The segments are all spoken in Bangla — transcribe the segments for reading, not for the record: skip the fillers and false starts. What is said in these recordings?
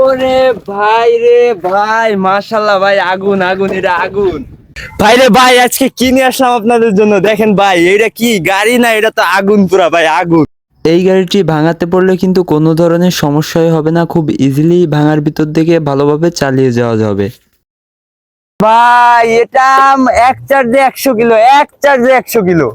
ওরে ভাই রে ভাই, মাশাআল্লাহ ভাই, আগুন আগুন, এটা আগুন ভাই রে ভাই। আজকে কি নিয়ে আসলাম আপনাদের জন্য, দেখেন ভাই, এটা কি গাড়ি না, এটা তো আগুন পুরা ভাই, আগুন। এই গাড়িটি ভাঙাতে পড়লে কিন্তু কোনো ধরনের সমস্যাই হবে না, খুব ইজিলি ভাঙার ভিতর থেকে ভালোভাবে চালিয়ে যাওয়া যাবে। ভাই এটা এক চার্জে 100 কিলো, এক চার্জে 100 কিলো।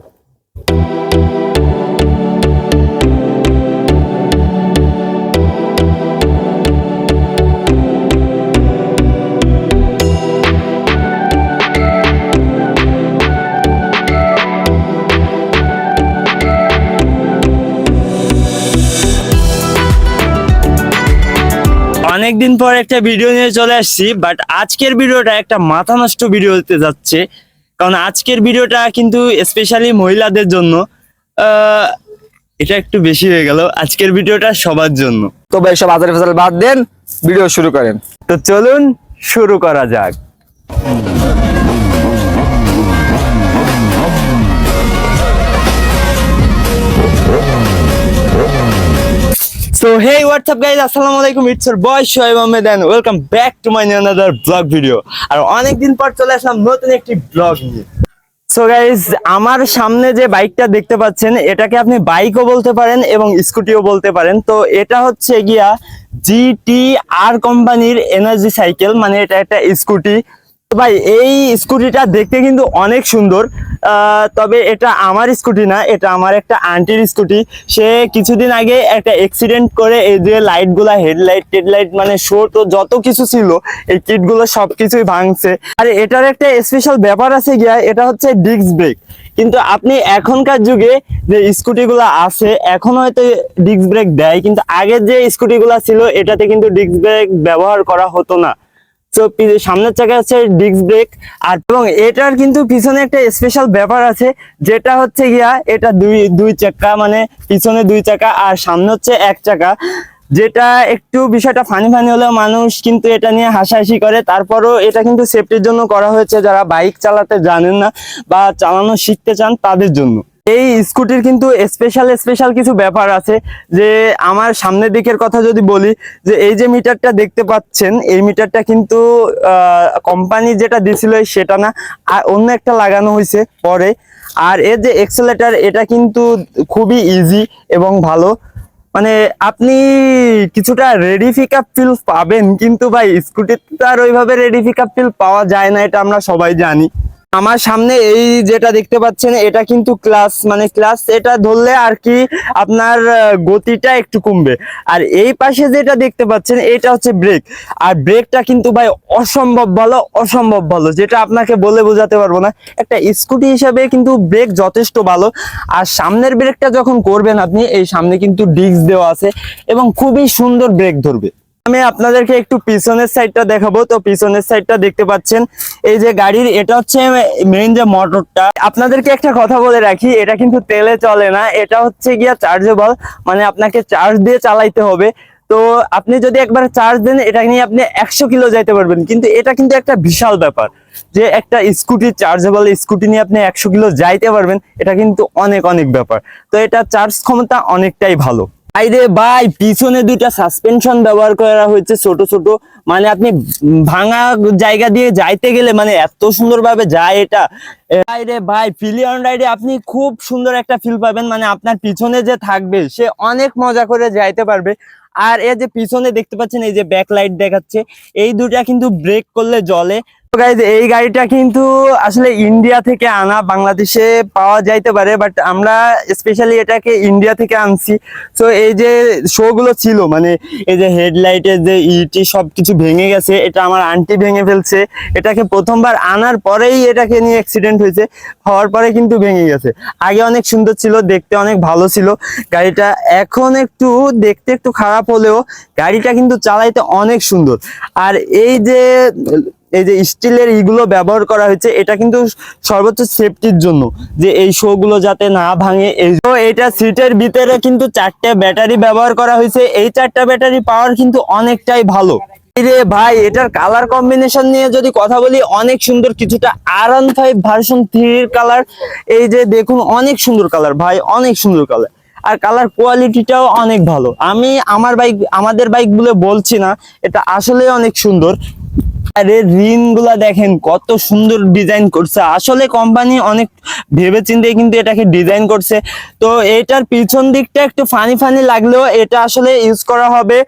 অনেকদিন পর একটা ভিডিও নিয়ে চলে আসছি, বাট আজকের ভিডিওটা একটা মাথা নষ্ট ভিডিও হতে যাচ্ছে, কারণ আজকের ভিডিওটা কিন্তু স্পেশালি মহিলাদের জন্য। এটা একটু বেশি হয়ে গেল, আজকের ভিডিওটা সবার জন্য। তো ভাই সব আজার ফেসাল বাদ দেন, ভিডিও শুরু করেন। তো চলুন শুরু করা যাক। So hey, what's up guys, আসসালামু আলাইকুম, it's your boy Shoaib Ahmed and welcome back to my another vlog video। আর অনেকদিন পর চলে আসলাম নতুন একটি ব্লগ নিয়ে। সো গাইজ, আমার সামনে যে বাইকটা দেখতে পাচ্ছেন, এটাকে আপনি বাইকও বলতে পারেন এবং স্কুটিও বলতে পারেন। তো এটা হচ্ছে গিয়া GTR কোম্পানির এনার্জি সাইকেল, মানে এটা একটা স্কুটি। ভাই এই স্কুটিটা দেখতে কিন্তু অনেক সুন্দর, তবে এটা আমার স্কুটি না, এটা আমার একটা আন্টির স্কুটি। সে কিছুদিন আগে একটা অ্যাক্সিডেন্ট করে এই যে লাইটগুলা, হেডলাইট টেডলাইট মানে শো তো যত কিছু ছিল, এই কিটগুলো সবকিছুই ভাঙছে। আর এটার একটা স্পেশাল ব্যাপার আছে গিয়া, এটা হচ্ছে ডিস্ক ব্রেক। কিন্তু আপনি এখনকার যুগে যে স্কুটিগুলো আছে, এখন হয়তো ডিস্ক ব্রেক দেয়, কিন্তু আগের যে স্কুটিগুলো ছিল এটাতে কিন্তু ডিস্ক ব্রেক ব্যবহার করা হতো না। তো সামনের চাকা হচ্ছে ডিস্ক ব্রেক, আর এবং এটার কিন্তু পিছনে একটা স্পেশাল ব্যাপার আছে, যেটা হচ্ছে গিয়া এটা দুই চাকা, মানে পিছনে 2 চাকা আর সামনে হচ্ছে 1 চাকা। যেটা একটু বিষয়টা ফানি হলেও মানুষ কিন্তু এটা নিয়ে হাসাহাসি করে। তারপরও এটা কিন্তু সেফটির জন্য করা হয়েছে, যারা বাইক চালাতে জানেন না বা চালানো শিখতে চান তাদের জন্য। এই স্কুটির কিন্তু স্পেশাল কিছু ব্যাপার আছে। যে আমার সামনের দিকের কথা যদি বলি, যে এই যে মিটারটা দেখতে পাচ্ছেন, এই মিটারটা কিন্তু কোম্পানি যেটা দিছিল সেটা না, আর অন্য একটা লাগানো হয়েছে পরে। আর এর যে এক্সেলেটার, এটা কিন্তু খুবই ইজি এবং ভালো, মানে আপনি কিছুটা রেডি পিক আপ ফিল পাবেন। কিন্তু ভাই স্কুটিতে আর ওইভাবে রেডি পিক আপ ফিল পাওয়া যায় না, এটা আমরা সবাই জানি। আমার সামনে এই যেটা দেখতে পাচ্ছেন, এটা কিন্তু ক্লাস, মানে ক্লাস এটা ধরলে আর কি আপনার গতিটা একটু কমবে। আর এই পাশে যেটা দেখতে পাচ্ছেন, এটা হচ্ছে ব্রেক। আর ব্রেকটা কিন্তু ভাই অসম্ভব ভালো, যেটা আপনাকে বলে বোঝাতে পারবো না। একটা স্কুটি হিসাবে কিন্তু ব্রেক যথেষ্ট ভালো। আর সামনের ব্রেকটা যখন করবেন আপনি, এই সামনে কিন্তু ডিস্ক দেওয়া আছে এবং খুবই সুন্দর ব্রেক ধরবে। আমি আপনাদেরকে একটু পিছনের সাইডটা দেখাবো। তো পিছনের সাইডটা দেখতে পাচ্ছেন, এই যে গাড়ির, এটা হচ্ছে মেইন যে মোটরটা। আপনাদেরকে একটা কথা বলে রাখি, এটা কিন্তু তেলে চলে না, এটা হচ্ছে গিয়া চার্জেবল, মানে আপনাকে চার্জ দিয়ে চালাইতে হবে। তো আপনি যদি একবার চার্জ দেন, এটা নিয়ে আপনি 100 কিলো যাইতে পারবেন। কিন্তু এটা কিন্তু একটা বিশাল ব্যাপার, যে একটা স্কুটি, চার্জেবল স্কুটি নিয়ে আপনি 100 কিলো যাইতে পারবেন, এটা কিন্তু অনেক ব্যাপার। তো এটা চার্জ ক্ষমতা অনেকটাই ভালো। আইরে ভাই, পিছনে 2টা সাসপেনশন ব্যবহার করা হয়েছে ছোট, মানে আপনি ভাঙা জায়গা দিয়ে যাইতে গেলে মানে এত সুন্দর ভাবে যায় এটা। আইরে ভাই, ফিলি অন রাইডে আপনি খুব সুন্দর একটা ফিল পাবেন, মানে আপনার পিছনে যে থাকবে সে অনেক মজা করে যাইতে পারবে। আর এই যে পিছনে দেখতে পাচ্ছেন, এই যে ব্যাক লাইট দেখাচ্ছে, এই 2টা কিন্তু ব্রেক করলে জ্বলে। গাইজ, এই গাড়িটা কিন্তু আসলে ইন্ডিয়া থেকে আনা, বাংলাদেশে পাওয়া যাইতে পারে, বাট আমরা স্পেশালি এটাকে ইন্ডিয়া থেকে আনছি। তো এই যে শো গুলো ছিল, মানে এই যে হেডলাইটের যে ইটি সবকিছু ভেঙে গেছে, এটা আমার আন্টি ভেঙে ফেলছে। এটাকে প্রথমবার আনার পরেই এটাকে নিয়ে অ্যাক্সিডেন্ট হয়েছে, হওয়ার পরে কিন্তু ভেঙে গেছে। আগে অনেক সুন্দর ছিল, দেখতে অনেক ভালো ছিল গাড়িটা। এখন একটু দেখতে একটু খারাপ হলেও গাড়িটা কিন্তু চালাইতে অনেক সুন্দর। আর এই যে স্টিলের ইগুলো ব্যবহার করা হয়েছে, এটা কিন্তু সর্বোচ্চ সেফটির জন্য, যে এই শো গুলো যাতে না ভাঙে। এটা সিটের ভিতরে কিন্তু 4টে ব্যাটারি ব্যবহার করা হয়েছে। এই 4টা ব্যাটারি পাওয়ার কিন্তু অনেকটাই ভালো। রে ভাই, এটার কালার কম্বিনেশন নিয়ে যদি কথা বলি, অনেক সুন্দর, কিছুটা R15 ভার্সন 3 এর কালার। এই যে দেখুন, অনেক সুন্দর কালার ভাই, অনেক সুন্দর কালার। আর কালার কোয়ালিটিটাও অনেক ভালো। আমি আমাদের বাইক বলে বলছি না, এটা আসলে অনেক সুন্দর। আরে রিন গুলা দেখেন কত সুন্দর ডিজাইন করছে, আসলে কোম্পানি অনেক ভেবেচিন্তে কিন্তু এটাকে ডিজাইন করছে। তো এটার পিছন দিকটা একটু ফানি ফানি লাগলেও এটা আসলে ইউজ করা হবে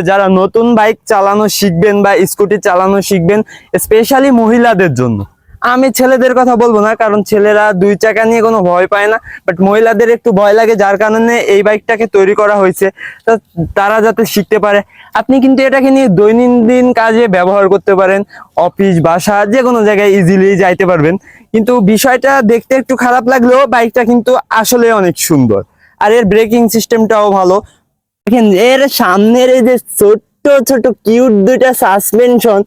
যারা নতুন বাইক চালানো শিখবেন বা স্কুটি চালানো শিখবেন, স্পেশালি মহিলাদের জন্য। আমি ছেলেদের কথা বলবো না, কারণ ছেলেরা 2 চাকা নিয়ে কোনো ভয় পায় না, বাট মহিলাদের একটু ভয় লাগে, যার কারণে এই বাইকটাকে তৈরি করা হয়েছে, তো তারা যাতে শিখতে পারে। আপনি কিন্তু এটাকে নিয়ে দৈনন্দিন কাজে ব্যবহার করতে পারেন, অফিস বাসা যে কোনো জায়গায় ইজিলি যাইতে পারবেন। কিন্তু বিষয়টা দেখতে একটু খারাপ লাগলেও বাইকটা কিন্তু আসলে অনেক সুন্দর। আর এর ব্রেকিং সিস্টেমটাও ভালো। দেখেন এর সামনের এই যে ছোট্ট ছোট কিউট 2টা সাসপেনশন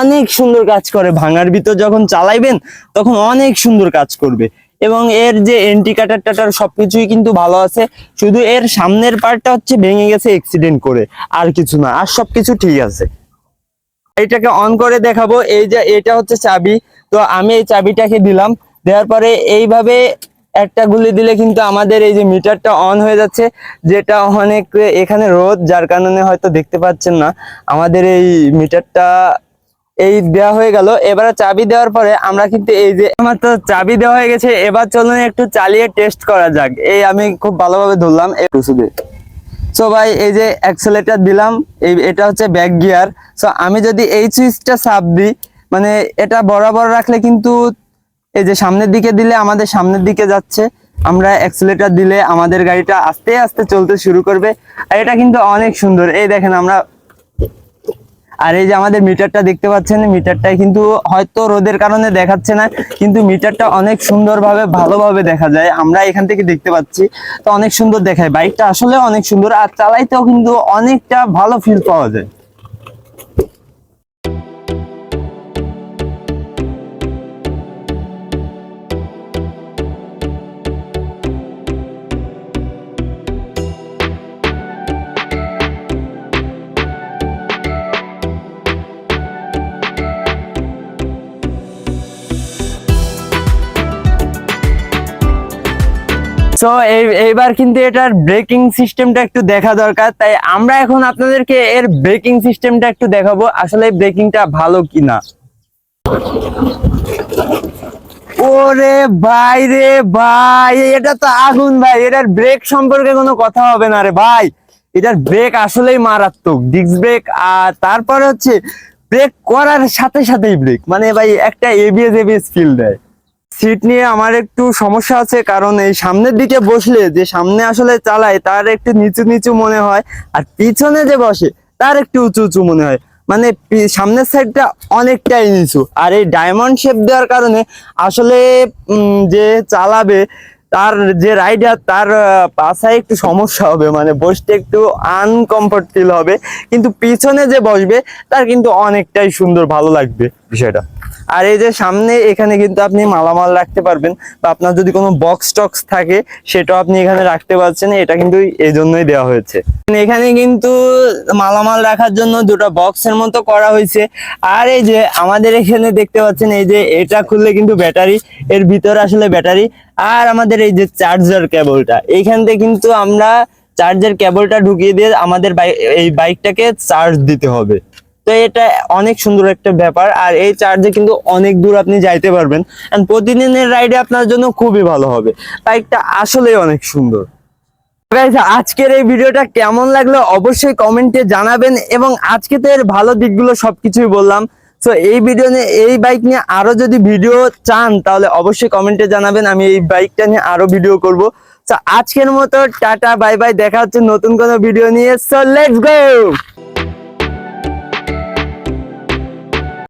অনেক সুন্দর কাজ করে, ভাঙার ভিতর যখন চালাইবেন তখন অনেক সুন্দর কাজ করবে। এবং এর যে এন্টিকাটার টাটার সবকিছুই কিন্তু ভালো আছে, শুধু এর সামনের পার্টটা হচ্ছে ভেঙে গেছে অ্যাক্সিডেন্ট করে, আর কিছু না, আর সবকিছু ঠিক আছে। এটাকে অন করে দেখাবো। এই যে এটা হচ্ছে চাবি, তো আমি এই চাবিটাকে দিলাম, দেওয়ার পরে এইভাবে একটা গুলি দিলে কিন্তু আমাদের এই যে মিটারটা অন হয়ে যাচ্ছে, যেটা অনেক এখানে রোদ, যার কারণে হয়তো দেখতে পাচ্ছেন না। আমাদের এই মিটারটা এই দেওয়া হয়ে গেল। এবারে চাবি দেওয়ার পরে আমরা কিন্তু এই যে আমার তো চাবি দেওয়া হয়ে গেছে, এবার চলুন একটু চালিয়ে টেস্ট করা যাক। এই আমি খুব ভালোভাবে ধরলাম একটু শুধু। সো ভাই এই যে অ্যাক্সেলেটর দিলাম, এটা হচ্ছে ব্যাক গিয়ার। সো আমি যদি এই সুইচটা চাপ দিই, মানে এটা বরাবর রাখলে কিন্তু এই যে সামনের দিকে দিলে আমাদের সামনের দিকে যাচ্ছে, আমরা অ্যাক্সেলেটর দিলে আমাদের গাড়িটা আস্তে আস্তে চলতে শুরু করবে। আর এটা কিন্তু অনেক সুন্দর। এই দেখেন আমরা, আর এই যে আমাদের মিটারটা দেখতে পাচ্ছেন, মিটারটাই কিন্তু হয়তো রোদের কারণে দেখাচ্ছে না, কিন্তু মিটারটা অনেক সুন্দরভাবে ভালোভাবে দেখা যায়, আমরা এখান থেকে দেখতে পাচ্ছি। তো অনেক সুন্দর দেখায়, বাইকটা আসলে অনেক সুন্দর, আর চালাইতেও কিন্তু অনেকটা ভালো ফিল পাওয়া যায়। তো এইবার কিন্তু এটার ব্রেকিং সিস্টেমটা একটু দেখা দরকার, তাই আমরা এখন আপনাদেরকে এর ব্রেকিং সিস্টেমটা একটু দেখাবো, আসলে ব্রেকিংটা ভালো কিনা। ওরে ভাই রে ভাই, এটা তো আগুন ভাই, এটার ব্রেক সম্পর্কে কোনো কথা হবে না রে ভাই। এটার ব্রেক আসলেই মারাত্মক, ডিস্ক ব্রেক। আর তারপরে হচ্ছে ব্রেক করার সাথে সাথেই ব্রেক, মানে ভাই একটা এবিএস ফিল দেয়। সিট নিয়ে আমার একটু সমস্যা আছে, কারণ এই সামনের দিকে বসলে যে সামনে আসলে চালায় তার একটু নিচু নিচু মনে হয়, আর পিছনে যে বসে তার একটু উঁচু উঁচু মনে হয়, মানে সামনের সাইডটা অনেকটাই নিচু। আর এই ডায়মন্ড শেপ দেওয়ার কারণে আসলে যে চালাবে তার যে রাইডার তার পাছায় একটু সমস্যা হবে, মানে বসতে একটু আনকমফর্ট ফিল হবে, কিন্তু পিছনে যে বসবে তার কিন্তু অনেকটাই সুন্দর ভালো লাগবে বিষয়টা। আর এই যে সামনে এখানে কিন্তু আপনি মালামাল রাখতে পারবেন, বা আপনার যদি কোনো বক্স টক্স থাকে সেটাও আপনি এখানে রাখতে পারছেন, এটা কিন্তু এই জন্যই দেওয়া হয়েছে। এখানে কিন্তু মালামাল রাখার জন্য 2টা বক্সের মতো করা হয়েছে। আর এই যে আমাদের এখানে দেখতে পাচ্ছেন, এই যে এটা খুললে কিন্তু ব্যাটারি, এর ভিতরে আসলে ব্যাটারি। আর আমাদের এই যে চার্জার কেবলটা, এইখান থেকে কিন্তু আমরা চার্জার কেবলটা ঢুকিয়ে দিয়ে আমাদের এই বাইকটাকে চার্জ দিতে হবে। তো এটা অনেক সুন্দর একটা ব্যাপার, আর এই চার্জে কিন্তু অনেক দূর আপনি যাইতে পারবেন, এন্ড প্রতিদিনের রাইডে আপনার জন্য খুবই ভালো হবে। বাইকটা আসলেই অনেক সুন্দর। গাইস, আজকের এই ভিডিওটা কেমন লাগলো অবশ্যই কমেন্টে জানাবেন, এবং আজকে তো এর ভালো দিকগুলো সবকিছুই বললাম। সো এই ভিডিও নিয়ে, এই বাইক নিয়ে আরো যদি ভিডিও চান তাহলে অবশ্যই কমেন্টে জানাবেন, আমি এই বাইকটা নিয়ে আরো ভিডিও করব। সো আজকের মতো টাটা বাই বাই, দেখা হচ্ছে নতুন কোনো ভিডিও নিয়ে। So let's go.